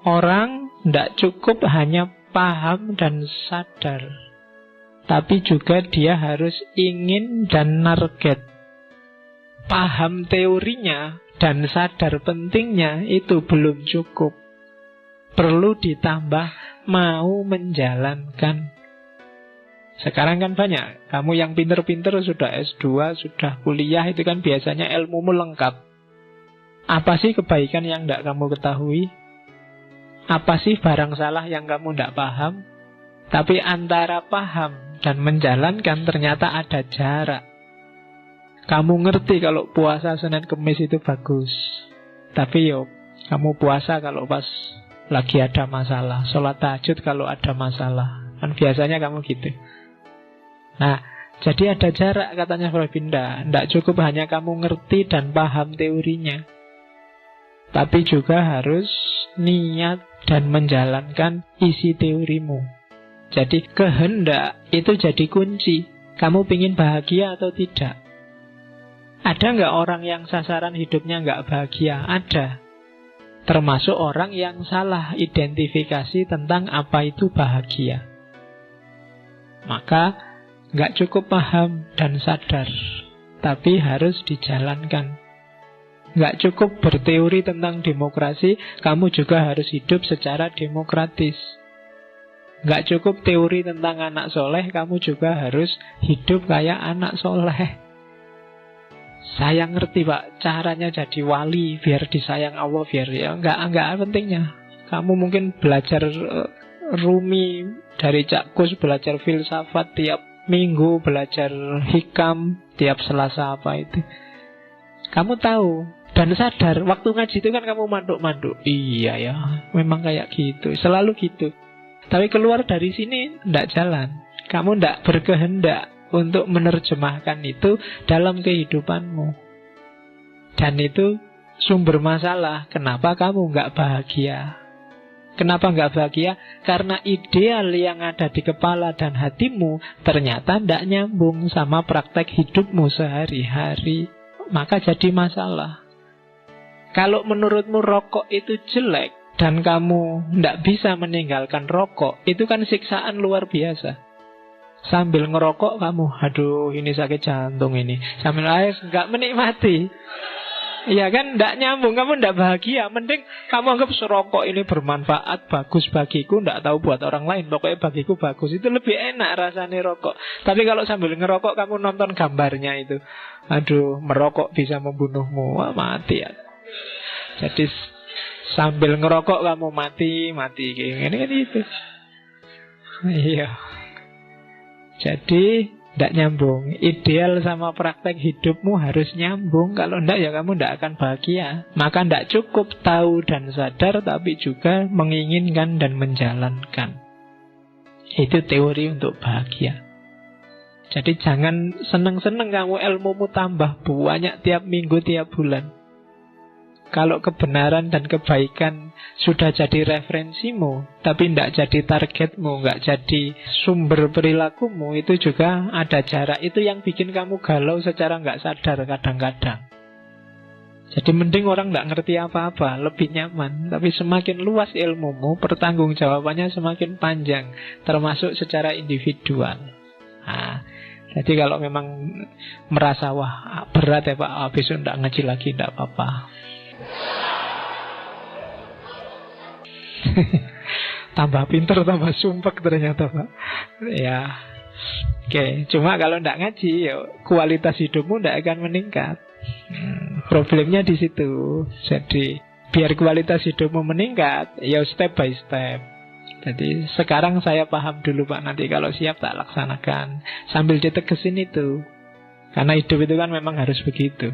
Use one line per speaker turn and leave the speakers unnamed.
Orang tidak cukup hanya paham dan sadar, tapi juga dia harus ingin dan target. Paham teorinya dan sadar pentingnya itu belum cukup. Perlu ditambah mau menjalankan. Sekarang kan banyak, kamu yang pinter-pinter sudah S2, sudah kuliah, itu kan biasanya ilmumu lengkap. Apa sih kebaikan yang tidak kamu ketahui? Apa sih barang salah yang kamu tidak paham? Tapi antara paham dan menjalankan ternyata ada jarak. Kamu ngerti kalau puasa Senin Kemis itu bagus, tapi kamu puasa kalau pas lagi ada masalah, sholat tahajud kalau ada masalah. Kan biasanya kamu gitu. Nah, jadi ada jarak katanya Frobinda. Tidak cukup hanya kamu ngerti dan paham teorinya, tapi juga harus niat dan menjalankan isi teorimu. Jadi kehendak itu jadi kunci. Kamu pingin bahagia atau tidak? Ada nggak orang yang sasaran hidupnya nggak bahagia? Ada. Termasuk orang yang salah identifikasi tentang apa itu bahagia. Maka nggak cukup paham dan sadar, tapi harus dijalankan. Nggak cukup berteori tentang demokrasi, kamu juga harus hidup secara demokratis. Nggak cukup teori tentang anak soleh, kamu juga harus hidup kayak anak soleh. Saya ngerti Pak, caranya jadi wali biar disayang Allah, biar nggak pentingnya. Kamu mungkin belajar Rumi dari Cak Kus, belajar filsafat tiap minggu, belajar hikam tiap Selasa apa itu. Kamu tahu dan sadar, waktu ngaji itu kan kamu manduk-manduk. Iya ya, memang kayak gitu, selalu gitu. Tapi keluar dari sini tidak jalan. Kamu tidak berkehendak untuk menerjemahkan itu dalam kehidupanmu. Dan itu sumber masalah. Kenapa kamu nggak bahagia? Kenapa nggak bahagia? Karena ideal yang ada di kepala dan hatimu ternyata tidak nyambung sama praktek hidupmu sehari-hari. Maka jadi masalah. Kalau menurutmu rokok itu jelek dan kamu tidak bisa meninggalkan rokok, itu kan siksaan luar biasa. Sambil ngerokok kamu, aduh ini sakit jantung ini, sambil nggak menikmati. Iya kan, tidak nyambung, kamu tidak bahagia. Mending kamu anggap serokok ini bermanfaat, bagus bagiku, tidak tahu buat orang lain, pokoknya bagiku bagus. Itu lebih enak rasanya rokok. Tapi kalau sambil ngerokok kamu nonton gambarnya itu, aduh merokok bisa membunuhmu, wah mati ya. Jadi sambil ngerokok kamu mati kayak gini itu. Iya. Jadi tidak nyambung. Ideal sama praktek hidupmu harus nyambung. Kalau tidak ya kamu tidak akan bahagia. Maka tidak cukup tahu dan sadar, tapi juga menginginkan dan menjalankan. Itu teori untuk bahagia. Jadi jangan seneng-seneng kamu ilmumu tambah banyak tiap minggu, tiap bulan. Kalau kebenaran dan kebaikan sudah jadi referensimu, tapi tidak jadi targetmu, nggak jadi sumber perilakumu, itu juga ada jarak. Itu yang bikin kamu galau secara nggak sadar kadang-kadang. Jadi mending orang nggak ngerti apa-apa, lebih nyaman. Tapi semakin luas ilmumu, pertanggungjawabannya semakin panjang, termasuk secara individual. Nah, jadi kalau memang merasa wah berat ya Pak, besok nggak ngaji lagi, nggak apa-apa. Tambah pinter, tambah sumpek ternyata Pak. Ya, oke. Cuma kalau tidak ngaji, ya, kualitas hidupmu tidak akan meningkat. Problemnya di situ. Jadi biar kualitas hidupmu meningkat, ya step by step. Jadi sekarang saya paham dulu Pak, nanti kalau siap tak laksanakan. Sambil ditegesin itu. Karena hidup itu kan memang harus begitu.